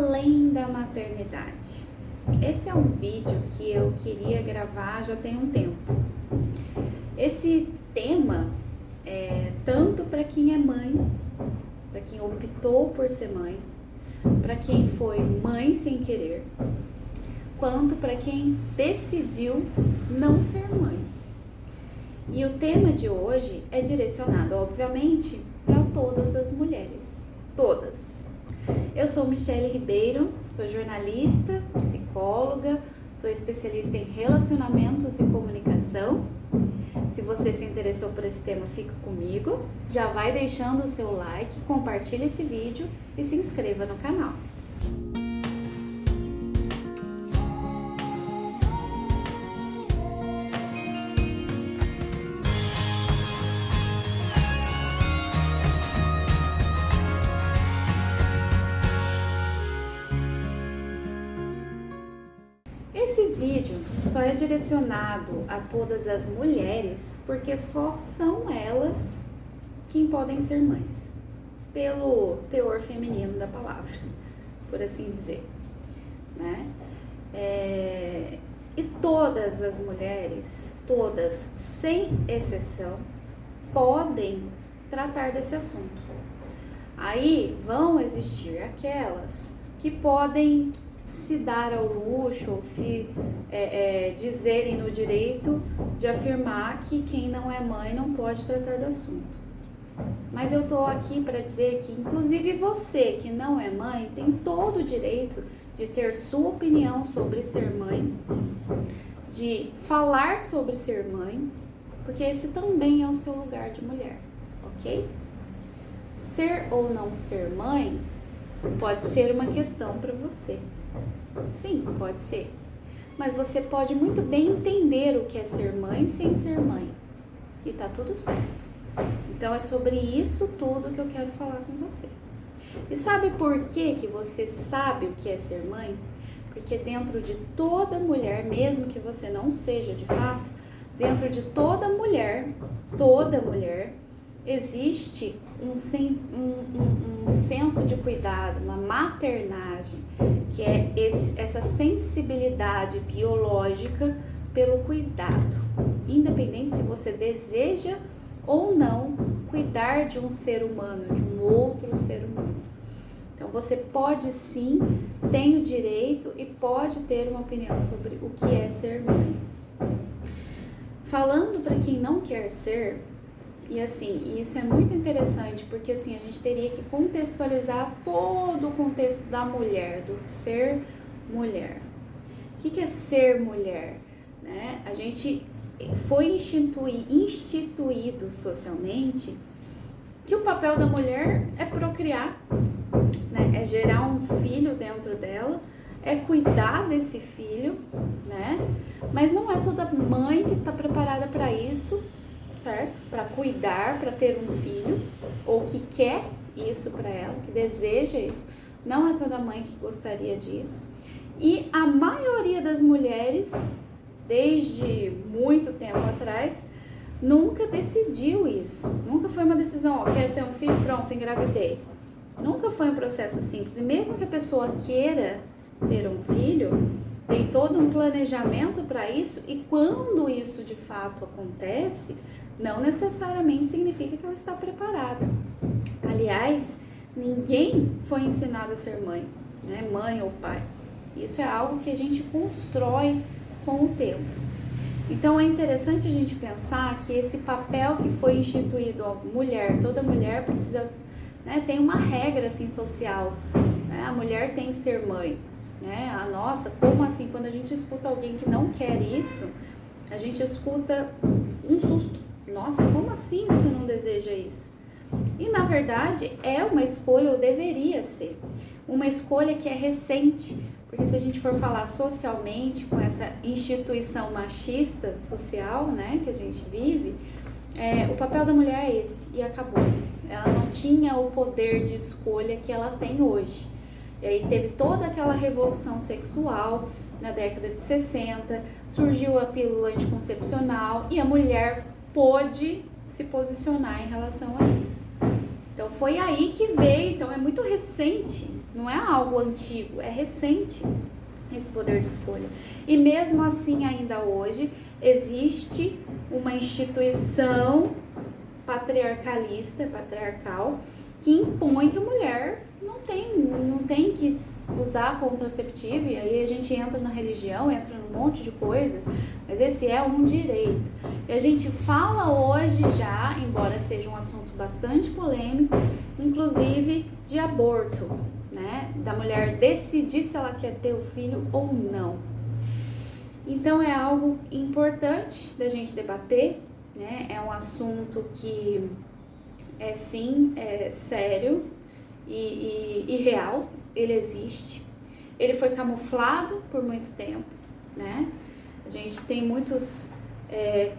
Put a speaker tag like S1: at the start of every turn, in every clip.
S1: além da maternidade. Esse é um vídeo que eu queria gravar já tem um tempo. Esse tema é tanto para quem é mãe, para quem optou por ser mãe, para quem foi mãe sem querer, quanto para quem decidiu não ser mãe. E o tema de hoje é direcionado, obviamente, para todas as mulheres. Todas. Eu sou Michele Ribeiro, sou jornalista, psicóloga, sou especialista em relacionamentos e comunicação. Se você se interessou por esse tema, fica comigo. Já vai deixando o seu like, compartilha esse vídeo e se inscreva no canal. Esse vídeo só é direcionado a todas as mulheres porque só são elas quem podem ser mães, pelo teor feminino da palavra, por assim dizer, né? E todas as mulheres, todas, sem exceção, podem tratar desse assunto. Aí vão existir aquelas que podem se dar ao luxo ou se dizerem no direito de afirmar que quem não é mãe não pode tratar do assunto. Mas eu tô aqui para dizer que inclusive você que não é mãe tem todo o direito de ter sua opinião sobre ser mãe, de falar sobre ser mãe, porque esse também é o seu lugar de mulher, ok? Ser ou não ser mãe pode ser uma questão para você. Sim, pode ser. Mas você pode muito bem entender o que é ser mãe sem ser mãe. E tá tudo certo. Então é sobre isso tudo que eu quero falar com você. E sabe por que você sabe o que é ser mãe? Porque dentro de toda mulher, mesmo que você não seja de fato, dentro de toda mulher, existe um senso de cuidado, uma maternagem, que é essa sensibilidade biológica pelo cuidado, independente se você deseja ou não cuidar de um ser humano, de um outro ser humano. Então você pode sim, tem o direito e pode ter uma opinião sobre o que é ser mãe. Falando para quem não quer ser, e assim, isso é muito interessante, porque assim, a gente teria que contextualizar todo o contexto da mulher, do ser mulher. O que é ser mulher? Né? A gente foi instituído socialmente que o papel da mulher é procriar, né? É gerar um filho dentro dela, é cuidar desse filho, né? Mas não é toda mãe que está preparada para isso, certo? Para cuidar, para ter um filho, ou que quer isso para ela, que deseja isso. Não é toda mãe que gostaria disso. E a maioria das mulheres, desde muito tempo atrás, nunca decidiu isso. Nunca foi uma decisão, quero ter um filho, pronto, engravidei. Nunca foi um processo simples. E mesmo que a pessoa queira ter um filho, tem todo um planejamento para isso, e quando isso de fato acontece, não necessariamente significa que ela está preparada. Aliás, ninguém foi ensinado a ser mãe, né? Mãe ou pai. Isso é algo que a gente constrói com o tempo. Então é interessante a gente pensar que esse papel que foi instituído à mulher, toda mulher precisa, né, tem uma regra assim social, né? A mulher tem que ser mãe, né? Nossa, como assim? Quando a gente escuta alguém que não quer isso, a gente escuta um susto. Nossa, como assim você não deseja isso? E na verdade é uma escolha, ou deveria ser, uma escolha que é recente, porque se a gente for falar socialmente, com essa instituição machista social, né, que a gente vive, o papel da mulher é esse, e acabou. Ela não tinha o poder de escolha que ela tem hoje. E aí teve toda aquela revolução sexual na década de 60, surgiu a pílula anticoncepcional e a mulher pôde se posicionar em relação a isso. Então foi aí que veio, então é muito recente, não é algo antigo, é recente esse poder de escolha. E mesmo assim, ainda hoje, existe uma instituição patriarcal, que impõe que a mulher não tem que usar contraceptivo, e aí a gente entra na religião, entra num monte de coisas, mas esse é um direito. E a gente fala hoje já, embora seja um assunto bastante polêmico, inclusive de aborto, né? Da mulher decidir se ela quer ter o filho ou não. Então é algo importante da gente debater, né? É um assunto que é sim, é sério e real, ele existe. Ele foi camuflado por muito tempo, né? A gente tem muitos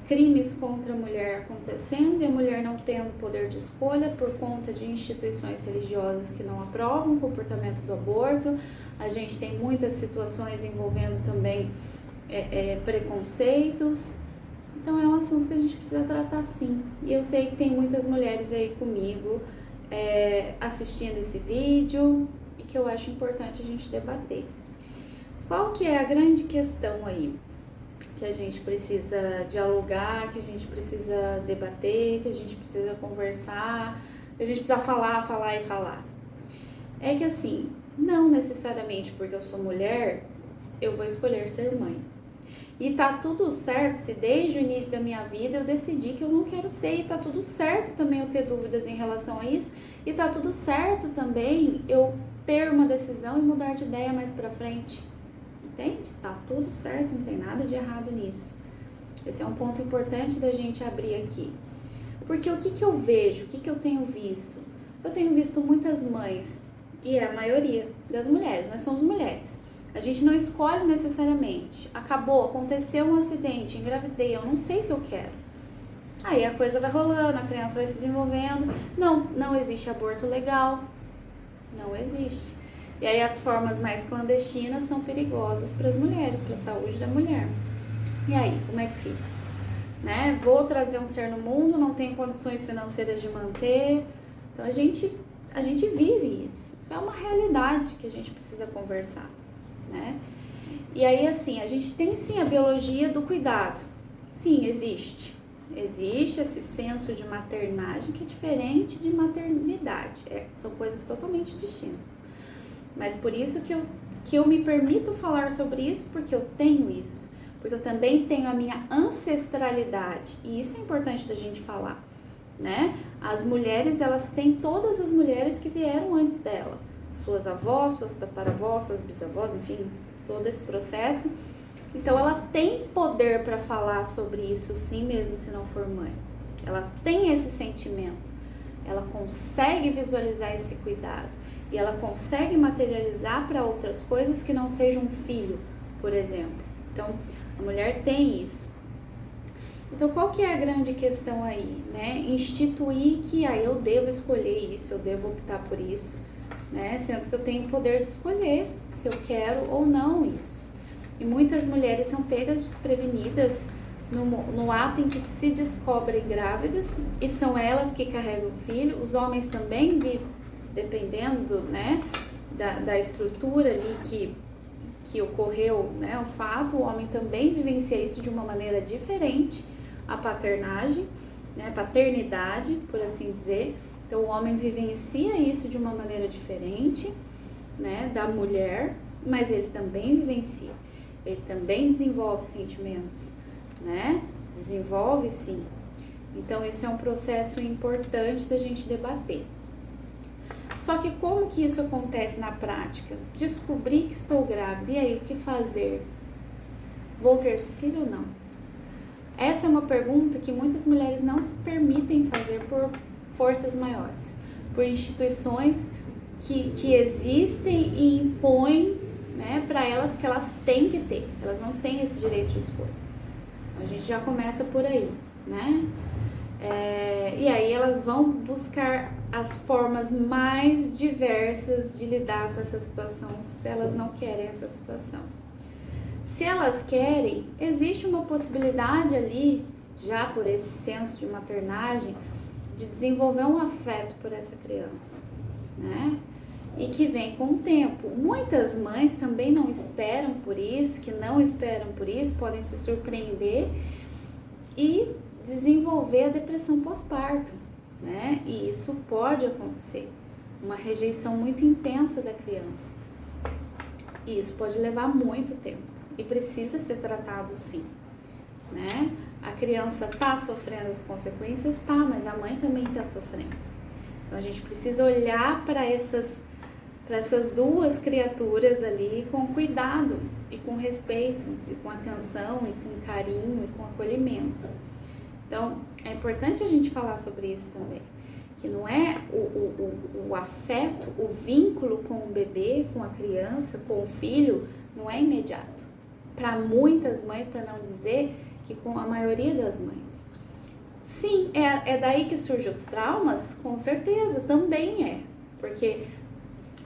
S1: crimes contra a mulher acontecendo e a mulher não tendo poder de escolha por conta de instituições religiosas que não aprovam o comportamento do aborto. A gente tem muitas situações envolvendo também preconceitos. Então é um assunto que a gente precisa tratar sim. E eu sei que tem muitas mulheres aí comigo assistindo esse vídeo e que eu acho importante a gente debater. Qual que é a grande questão aí? Que a gente precisa dialogar, que a gente precisa debater, que a gente precisa conversar, que a gente precisa falar. É que assim, não necessariamente porque eu sou mulher, eu vou escolher ser mãe. E tá tudo certo se desde o início da minha vida eu decidi que eu não quero ser, e tá tudo certo também eu ter dúvidas em relação a isso, e tá tudo certo também eu ter uma decisão e mudar de ideia mais pra frente. Entende? Tá tudo certo, não tem nada de errado nisso. Esse é um ponto importante da gente abrir aqui. Porque o que eu vejo, o que eu tenho visto? Eu tenho visto muitas mães, e é a maioria das mulheres, nós somos mulheres. A gente não escolhe necessariamente. Acabou, aconteceu um acidente, engravidei, eu não sei se eu quero. Aí a coisa vai rolando, a criança vai se desenvolvendo. Não existe aborto legal. Não existe. E aí as formas mais clandestinas são perigosas para as mulheres, para a saúde da mulher. E aí, como é que fica? Né? Vou trazer um ser no mundo, não tenho condições financeiras de manter. Então a gente vive isso. Isso é uma realidade que a gente precisa conversar, né? E aí assim, a gente tem sim a biologia do cuidado. Sim, existe. Existe esse senso de maternagem que é diferente de maternidade. São coisas totalmente distintas. Mas por isso que eu me permito falar sobre isso, porque eu tenho isso. Porque eu também tenho a minha ancestralidade. E isso é importante da gente falar, né? As mulheres, elas têm todas as mulheres que vieram antes dela. Suas avós, suas tataravós, suas bisavós, enfim, todo esse processo. Então ela tem poder para falar sobre isso sim, mesmo se não for mãe. Ela tem esse sentimento. Ela consegue visualizar esse cuidado. E ela consegue materializar para outras coisas que não sejam um filho, por exemplo. Então, a mulher tem isso. Então, qual que é a grande questão aí, né? Instituir que eu devo escolher isso, eu devo optar por isso, né? Sendo que eu tenho poder de escolher se eu quero ou não isso. E muitas mulheres são pegas desprevenidas no ato em que se descobrem grávidas, e são elas que carregam o filho. Os homens também vivem, dependendo da estrutura ali que ocorreu, né, o fato, o homem também vivencia isso de uma maneira diferente, a paternagem, né, paternidade, por assim dizer. Então o homem vivencia isso de uma maneira diferente, né, da mulher, mas ele também vivencia, ele também desenvolve sentimentos, né, desenvolve sim. Então isso é um processo importante da gente debater. Só que como que isso acontece na prática? Descobri que estou grávida, e aí o que fazer? Vou ter esse filho ou não? Essa é uma pergunta que muitas mulheres não se permitem fazer por forças maiores, por instituições que existem e impõem, né, para elas que elas têm que ter, elas não têm esse direito de escolha. Então a gente já começa por aí, né? E aí elas vão buscar as formas mais diversas de lidar com essa situação, se elas não querem essa situação. Se elas querem, existe uma possibilidade ali, já por esse senso de maternagem, de desenvolver um afeto por essa criança, né? E que vem com o tempo. Muitas mães também não esperam por isso, que não esperam por isso, podem se surpreender e desenvolver a depressão pós-parto, né? E isso pode acontecer, uma rejeição muito intensa da criança. E isso pode levar muito tempo e precisa ser tratado sim, né? A criança está sofrendo as consequências, tá, mas a mãe também está sofrendo. Então a gente precisa olhar para essas duas criaturas ali com cuidado e com respeito, e com atenção, e com carinho, e com acolhimento. Então, é importante a gente falar sobre isso também, que não é o afeto, o vínculo com o bebê, com a criança, com o filho, não é imediato. Para muitas mães, para não dizer que com a maioria das mães. Sim, é daí que surgem os traumas? Com certeza, também é, porque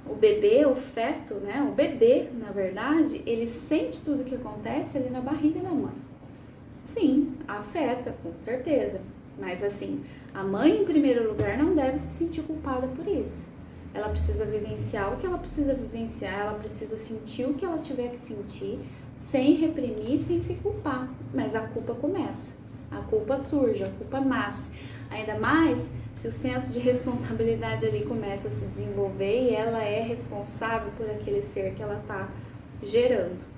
S1: o bebê, o feto, né? O bebê, na verdade, ele sente tudo que acontece ali na barriga da mãe. Sim, afeta, com certeza. Mas assim, a mãe, em primeiro lugar, não deve se sentir culpada por isso. Ela precisa vivenciar o que ela precisa vivenciar, ela precisa sentir o que ela tiver que sentir, sem reprimir, sem se culpar. Mas a culpa começa, a culpa surge, a culpa nasce. Ainda mais se o senso de responsabilidade ali começa a se desenvolver e ela é responsável por aquele ser que ela está gerando.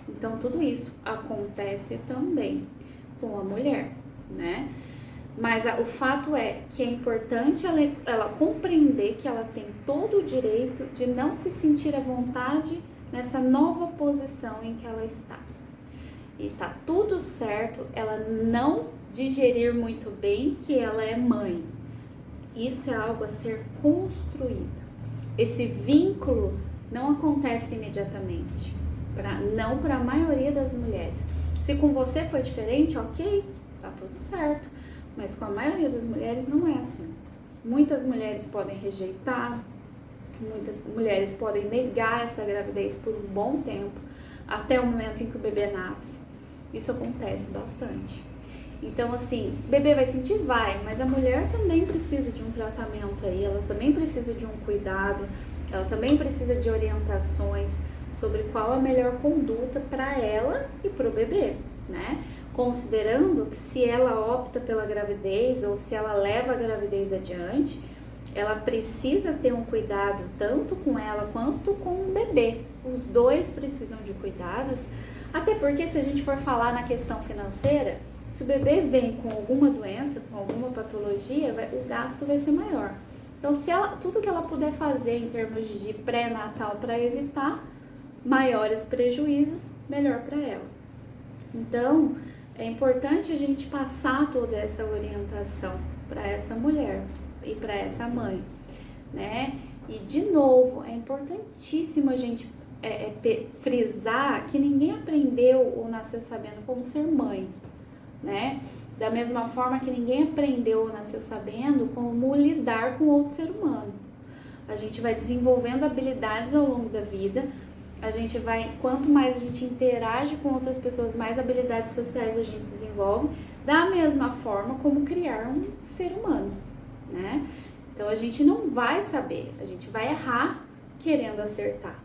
S1: Então, tudo isso acontece também com a mulher, né? Mas o fato é que é importante ela compreender que ela tem todo o direito de não se sentir à vontade nessa nova posição em que ela está. E tá tudo certo ela não digerir muito bem que ela é mãe. Isso é algo a ser construído. Esse vínculo não acontece imediatamente, não para a maioria das mulheres. Se com você foi diferente, ok, tá tudo certo. Mas com a maioria das mulheres não é assim. Muitas mulheres podem rejeitar, muitas mulheres podem negar essa gravidez por um bom tempo, até o momento em que o bebê nasce. Isso acontece bastante. Então, assim, o bebê vai sentir? Vai, mas a mulher também precisa de um tratamento aí, ela também precisa de um cuidado, ela também precisa de orientações sobre qual a melhor conduta para ela e para o bebê, né? Considerando que se ela opta pela gravidez ou se ela leva a gravidez adiante, ela precisa ter um cuidado tanto com ela quanto com o bebê. Os dois precisam de cuidados, até porque se a gente for falar na questão financeira, se o bebê vem com alguma doença, com alguma patologia, o gasto vai ser maior. Então, se tudo que ela puder fazer em termos de pré-natal para evitar maiores prejuízos, melhor para ela. Então, é importante a gente passar toda essa orientação para essa mulher e para essa mãe, né? E, de novo, é importantíssimo a gente frisar que ninguém aprendeu ou nasceu sabendo como ser mãe, né? Da mesma forma que ninguém aprendeu ou nasceu sabendo como lidar com outro ser humano. A gente vai desenvolvendo habilidades ao longo da vida, quanto mais a gente interage com outras pessoas, mais habilidades sociais a gente desenvolve, da mesma forma como criar um ser humano, né? Então a gente não vai saber, a gente vai errar querendo acertar,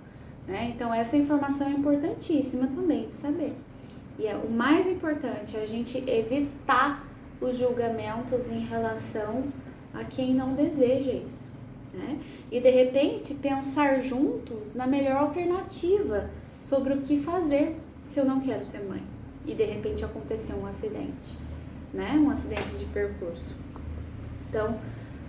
S1: né? Então essa informação é importantíssima também de saber. E o mais importante é a gente evitar os julgamentos em relação a quem não deseja isso, né? E de repente pensar juntos na melhor alternativa sobre o que fazer se eu não quero ser mãe e de repente acontecer um acidente, né? Um acidente de percurso. Então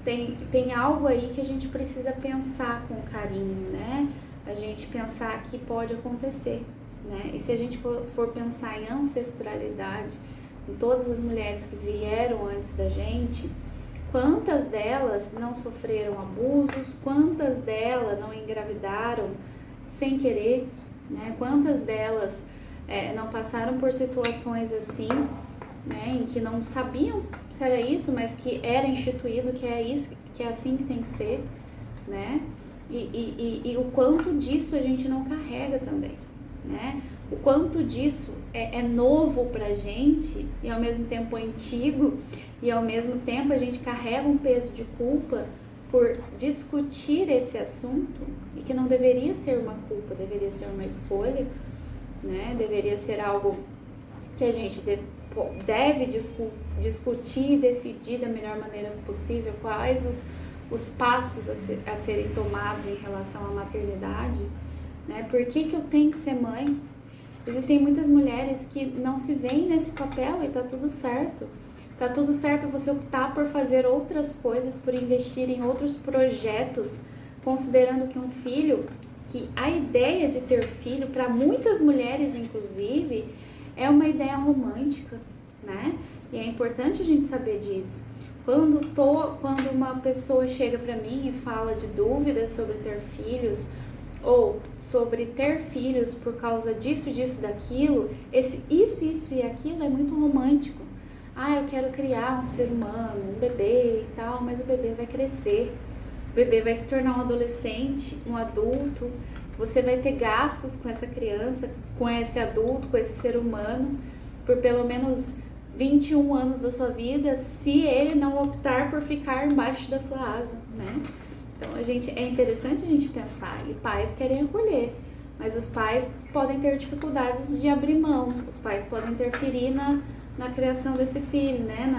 S1: tem algo aí que a gente precisa pensar com carinho, né? A gente pensar que pode acontecer, né? E se a gente for pensar em ancestralidade, em todas as mulheres que vieram antes da gente, quantas delas não sofreram abusos, quantas delas não engravidaram sem querer, né? Quantas delas não passaram por situações assim, né? Em que não sabiam se era isso, mas que era instituído, que é isso, que é assim que tem que ser, né? E o quanto disso a gente não carrega também, né? o quanto disso é novo pra gente e ao mesmo tempo antigo, e ao mesmo tempo a gente carrega um peso de culpa por discutir esse assunto, e que não deveria ser uma culpa, deveria ser uma escolha, né? Deveria ser algo que a gente deve discutir e decidir da melhor maneira possível quais os passos a serem tomados em relação à maternidade, né? Por que eu tenho que ser mãe? Existem muitas mulheres que não se veem nesse papel e tá tudo certo. Tá tudo certo você optar por fazer outras coisas, por investir em outros projetos, considerando que um filho, que a ideia de ter filho, para muitas mulheres inclusive, é uma ideia romântica, né? E é importante a gente saber disso. Quando uma pessoa chega para mim e fala de dúvidas sobre ter filhos, ou sobre ter filhos por causa disso, daquilo, isso e aquilo é muito romântico. Eu quero criar um ser humano, um bebê e tal, mas o bebê vai crescer, o bebê vai se tornar um adolescente, um adulto, você vai ter gastos com essa criança, com esse adulto, com esse ser humano, por pelo menos 21 anos da sua vida, se ele não optar por ficar embaixo da sua asa, né? Então, é interessante a gente pensar, e pais querem acolher, mas os pais podem ter dificuldades de abrir mão, os pais podem interferir na criação desse filho, né?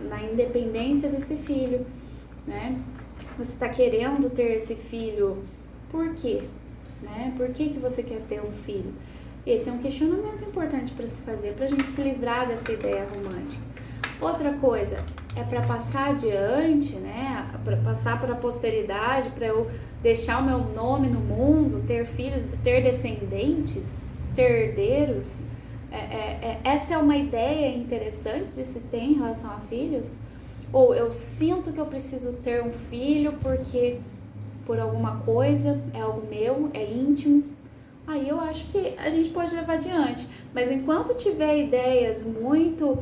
S1: Na independência desse filho, né? Você está querendo ter esse filho, por quê? Né? Por que você quer ter um filho? Esse é um questionamento importante para se fazer, para a gente se livrar dessa ideia romântica. Outra coisa, é para passar adiante, né? Para passar para a posteridade, para eu deixar o meu nome no mundo, ter filhos, ter descendentes, ter herdeiros. Essa é uma ideia interessante de se ter em relação a filhos? Ou eu sinto que eu preciso ter um filho porque por alguma coisa, é algo meu, é íntimo, aí eu acho que a gente pode levar adiante. Mas enquanto tiver ideias muito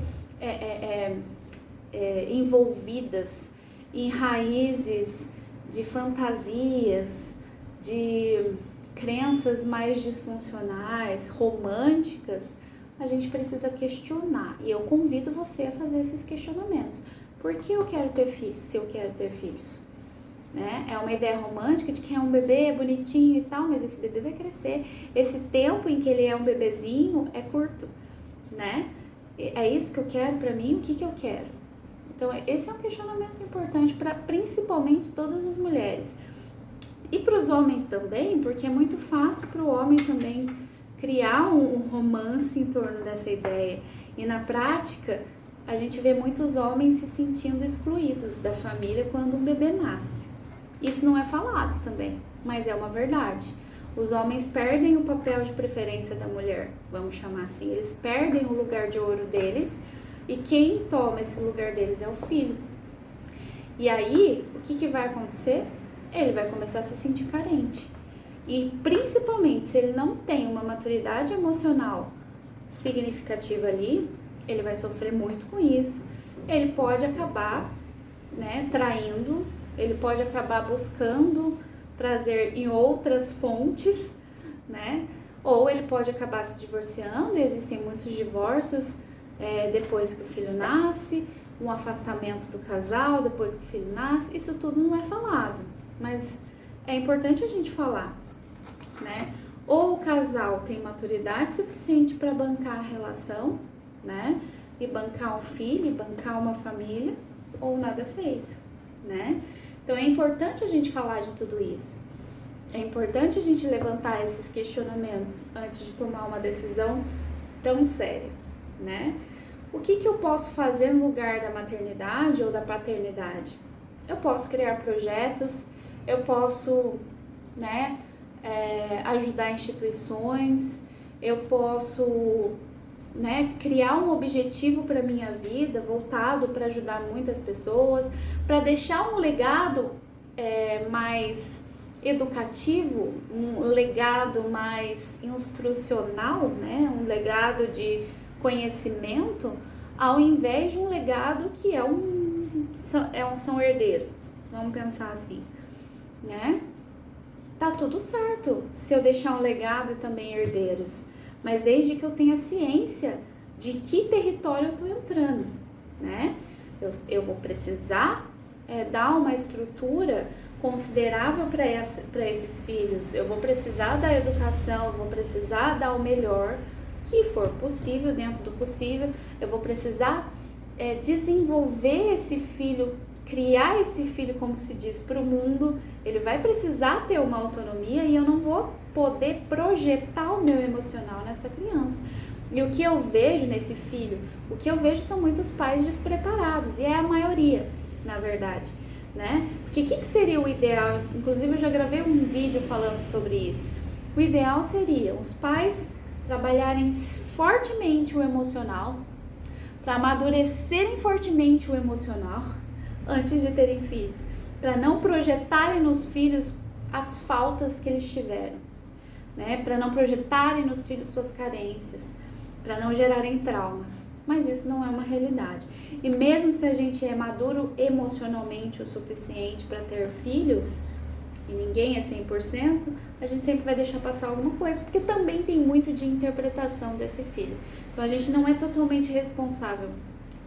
S1: envolvidas em raízes de fantasias, de crenças mais disfuncionais, românticas, a gente precisa questionar. E eu convido você a fazer esses questionamentos. Por que eu quero ter filhos, se eu quero ter filhos? Né? É uma ideia romântica de que é um bebê bonitinho e tal, mas esse bebê vai crescer. Esse tempo em que ele é um bebezinho é curto, né? É isso que eu quero para mim? O que eu quero? Então, esse é um questionamento importante para principalmente todas as mulheres. E para os homens também, porque é muito fácil para o homem também criar um romance em torno dessa ideia. E na prática, a gente vê muitos homens se sentindo excluídos da família quando um bebê nasce. Isso não é falado também, mas é uma verdade. Os homens perdem o papel de preferência da mulher, vamos chamar assim. Eles perdem o lugar de ouro deles e quem toma esse lugar deles é o filho. E aí, o que vai acontecer? Ele vai começar a se sentir carente. E principalmente, se ele não tem uma maturidade emocional significativa ali, ele vai sofrer muito com isso. Ele pode acabar, né, traindo, ele pode acabar buscando prazer em outras fontes, né? Ou ele pode acabar se divorciando, e existem muitos divórcios depois que o filho nasce, um afastamento do casal depois que o filho nasce. Isso tudo não é falado, mas é importante a gente falar, né? Ou o casal tem maturidade suficiente para bancar a relação, né? E bancar um filho, e bancar uma família, ou nada é feito, né? Então é importante a gente falar de tudo isso. É importante a gente levantar esses questionamentos antes de tomar uma decisão tão séria, né? O que eu posso fazer no lugar da maternidade ou da paternidade? Eu posso criar projetos, eu posso, né, ajudar instituições, eu posso, né, criar um objetivo para minha vida voltado para ajudar muitas pessoas, para deixar um legado mais educativo, um legado mais instrucional, né, um legado de conhecimento, ao invés de um legado que são herdeiros, vamos pensar assim, né? Tá tudo certo se eu deixar um legado e também herdeiros, mas desde que eu tenha ciência de que território eu estou entrando, né? Eu vou precisar dar uma estrutura considerável para esses filhos, eu vou precisar da educação, eu vou precisar dar o melhor que for possível, dentro do possível, eu vou precisar desenvolver esse filho, criar esse filho, como se diz, para o mundo. Ele vai precisar ter uma autonomia e eu não vou poder projetar o meu emocional nessa criança. E o que eu vejo nesse filho, o que eu vejo são muitos pais despreparados, e é a maioria, na verdade, né? Porque o que seria o ideal? Inclusive eu já gravei um vídeo falando sobre isso. O ideal seria os pais trabalharem fortemente o emocional, para amadurecerem fortemente o emocional antes de terem filhos, para não projetarem nos filhos as faltas que eles tiveram, né? Para não projetarem nos filhos suas carências, para não gerarem traumas. Mas isso não é uma realidade. E mesmo se a gente é maduro emocionalmente o suficiente para ter filhos, e ninguém é 100%, a gente sempre vai deixar passar alguma coisa, porque também tem muito de interpretação desse filho. Então a gente não é totalmente responsável,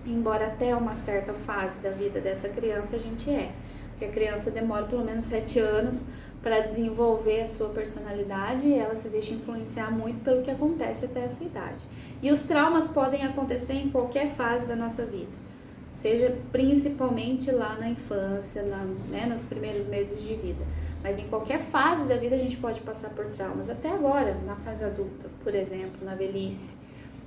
S1: embora até uma certa fase da vida dessa criança a gente é. Porque a criança demora pelo menos 7 anos para desenvolver a sua personalidade e ela se deixa influenciar muito pelo que acontece até essa idade. E os traumas podem acontecer em qualquer fase da nossa vida, seja principalmente lá na infância, nos primeiros meses de vida. Mas em qualquer fase da vida a gente pode passar por traumas, até agora, na fase adulta, por exemplo, na velhice.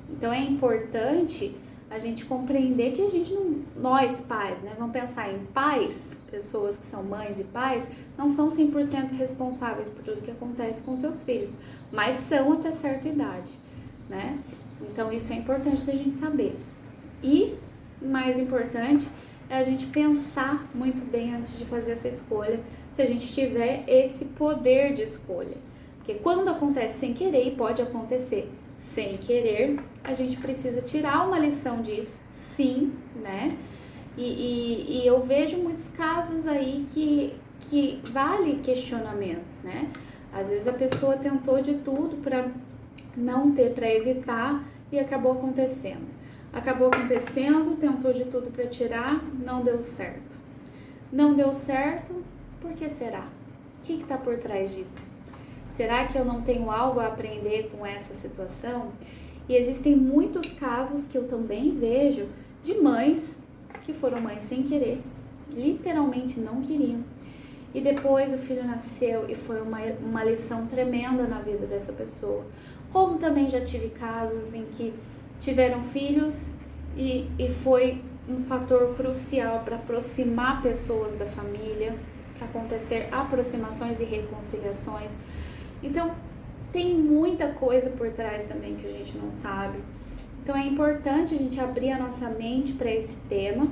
S1: Então é importante a gente compreender que a gente não, nós pais, né, vamos pensar em pais, pessoas que são mães e pais, não são 100% responsáveis por tudo que acontece com seus filhos, mas são até certa idade, né? Então isso é importante da gente saber. E mais importante é a gente pensar muito bem antes de fazer essa escolha, se a gente tiver esse poder de escolha. Porque quando acontece sem querer, e pode acontecer sem querer, a gente precisa tirar uma lição disso, sim, né? E eu vejo muitos casos aí que vale questionamentos, né? Às vezes a pessoa tentou de tudo para não ter, para evitar, e acabou acontecendo. Tentou de tudo para tirar, não deu certo. Não deu certo, por que será? O que está por trás disso? Será que eu não tenho algo a aprender com essa situação? E existem muitos casos que eu também vejo de mães que foram mães sem querer, literalmente não queriam. E depois o filho nasceu e foi uma lição tremenda na vida dessa pessoa. Como também já tive casos em que tiveram filhos e foi um fator crucial para aproximar pessoas da família, para acontecer aproximações e reconciliações. Então, tem muita coisa por trás também que a gente não sabe. Então, é importante a gente abrir a nossa mente para esse tema,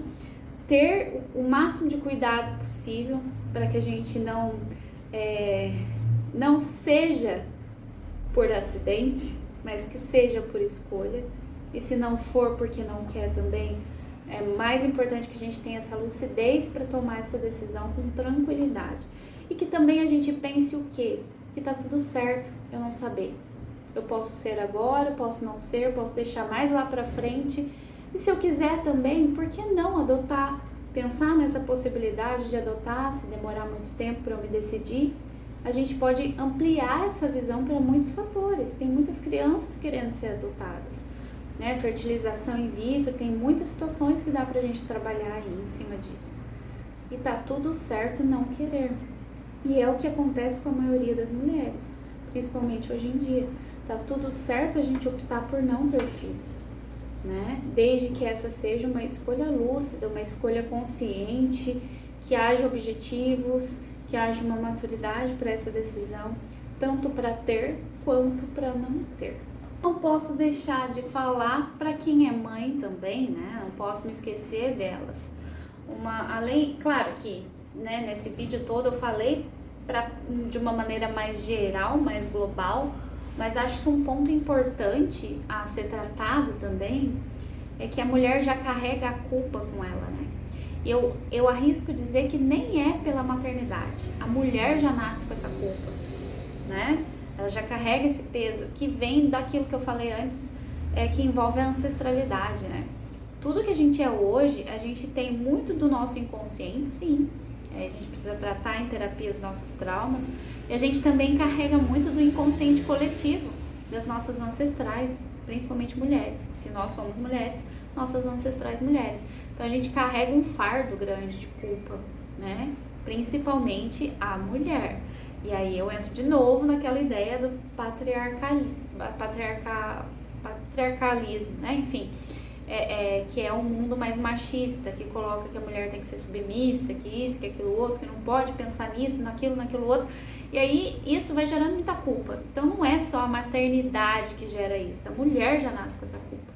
S1: ter o máximo de cuidado possível para que a gente não seja por acidente, mas que seja por escolha. E se não for porque não quer também, é mais importante que a gente tenha essa lucidez para tomar essa decisão com tranquilidade. E que também a gente pense o quê? Que tá tudo certo eu não saber. Eu posso ser agora, posso não ser, posso deixar mais lá pra frente. E se eu quiser também, por que não adotar? Pensar nessa possibilidade de adotar, se demorar muito tempo para eu me decidir. A gente pode ampliar essa visão para muitos fatores. Tem muitas crianças querendo ser adotadas, né? Fertilização in vitro, tem muitas situações que dá pra gente trabalhar aí em cima disso. E tá tudo certo não querer. E é o que acontece com a maioria das mulheres, principalmente hoje em dia. Tá tudo certo a gente optar por não ter filhos, né? Desde que essa seja uma escolha lúcida, uma escolha consciente, que haja objetivos, que haja uma maturidade para essa decisão, tanto para ter quanto para não ter. Não posso deixar de falar para quem é mãe também, né? Não posso me esquecer delas. Claro que, né, nesse vídeo todo eu falei de uma maneira mais geral, mais global, mas acho que um ponto importante a ser tratado também é que a mulher já carrega a culpa com ela, né? Eu arrisco dizer que nem é pela maternidade, a mulher já nasce com essa culpa, né? ela já carrega esse peso que vem daquilo que eu falei antes, que envolve a ancestralidade, né? Tudo que a gente é hoje, a gente tem muito do nosso inconsciente, sim. A gente precisa tratar em terapia os nossos traumas. E a gente também carrega muito do inconsciente coletivo, das nossas ancestrais, principalmente mulheres. Se nós somos mulheres, nossas ancestrais mulheres. Então a gente carrega um fardo grande de culpa, né? Principalmente a mulher. E aí eu entro de novo naquela ideia do patriarcalismo, né? Enfim, que é um mundo mais machista, que coloca que a mulher tem que ser submissa, que isso, que aquilo outro, que não pode pensar nisso, naquilo outro. E aí isso vai gerando muita culpa. Então não é só a maternidade que gera isso, a mulher já nasce com essa culpa.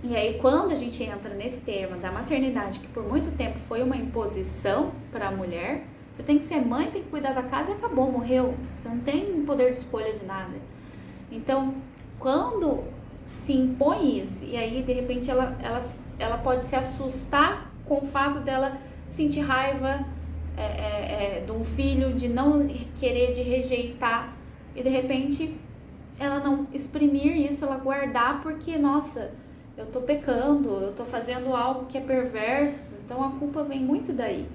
S1: E aí quando a gente entra nesse tema da maternidade, que por muito tempo foi uma imposição para a mulher, você tem que ser mãe, tem que cuidar da casa e acabou, morreu. Você não tem poder de escolha de nada. Então, quando se impõe isso, e aí de repente ela pode se assustar com o fato dela sentir raiva de um filho, de não querer, de rejeitar, e de repente ela não exprimir isso, ela guardar porque, nossa, eu tô pecando, eu tô fazendo algo que é perverso. Então a culpa vem muito daí,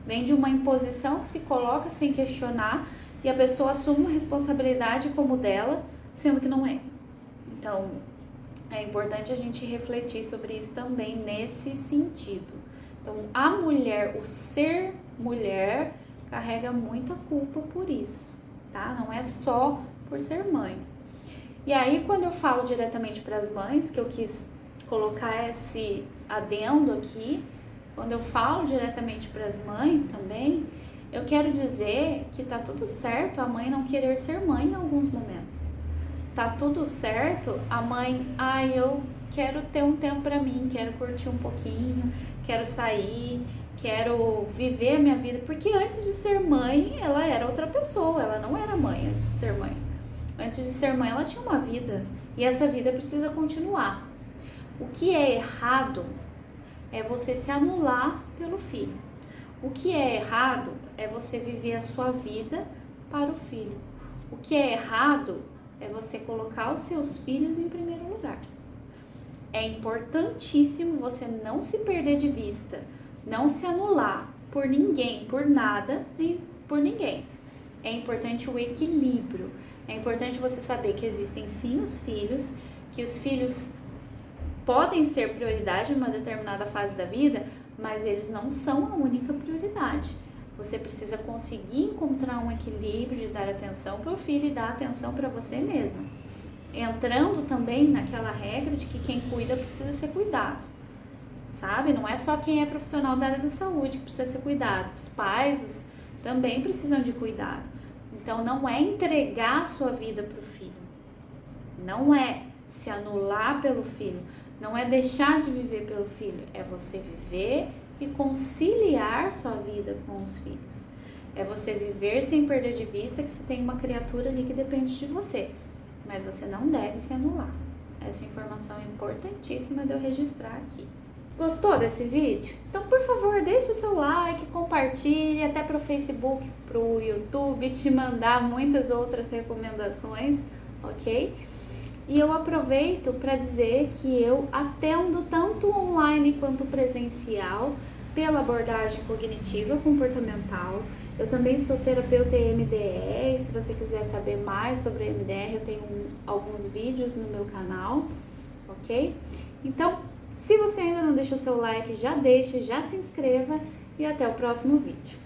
S1: vem de uma imposição que se coloca sem questionar e a pessoa assume uma responsabilidade como dela, sendo que não é. Então é importante a gente refletir sobre isso também nesse sentido. Então, a mulher, o ser mulher, carrega muita culpa por isso, tá? Não é só por ser mãe. E aí, quando eu falo diretamente para as mães, que eu quis colocar esse adendo aqui, quando eu falo diretamente para as mães também, eu quero dizer que tá tudo certo a mãe não querer ser mãe em alguns momentos. Tá tudo certo a mãe, eu quero ter um tempo pra mim, quero curtir um pouquinho, quero sair, quero viver a minha vida, porque antes de ser mãe, ela era outra pessoa, ela não era mãe antes de ser mãe. Antes de ser mãe, ela tinha uma vida, e essa vida precisa continuar. O que é errado é você se anular pelo filho. O que é errado é você viver a sua vida para o filho. O que é errado é você colocar os seus filhos em primeiro lugar. É importantíssimo você não se perder de vista, não se anular por ninguém, por nada, nem por ninguém. É importante o equilíbrio. É importante você saber que existem sim os filhos, que os filhos podem ser prioridade em uma determinada fase da vida, mas eles não são a única prioridade. Você precisa conseguir encontrar um equilíbrio de dar atenção para o filho e dar atenção para você mesma. Entrando também naquela regra de que quem cuida precisa ser cuidado, sabe? Não é só quem é profissional da área da saúde que precisa ser cuidado. Os pais também precisam de cuidado. Então, não é entregar a sua vida para o filho. Não é se anular pelo filho. Não é deixar de viver pelo filho. É você viver e conciliar sua vida com os filhos. É você viver sem perder de vista que você tem uma criatura ali que depende de você. Mas você não deve se anular. Essa informação é importantíssima de eu registrar aqui. Gostou desse vídeo? Então, por favor, deixe seu like, compartilhe até para o Facebook, para o YouTube, te mandar muitas outras recomendações, ok? E eu aproveito para dizer que eu atendo tanto online quanto presencial pela abordagem cognitiva comportamental. Eu também sou terapeuta EMDR. Se você quiser saber mais sobre EMDR, eu tenho alguns vídeos no meu canal, ok? Então, se você ainda não deixou seu like, já deixa, já se inscreva e até o próximo vídeo.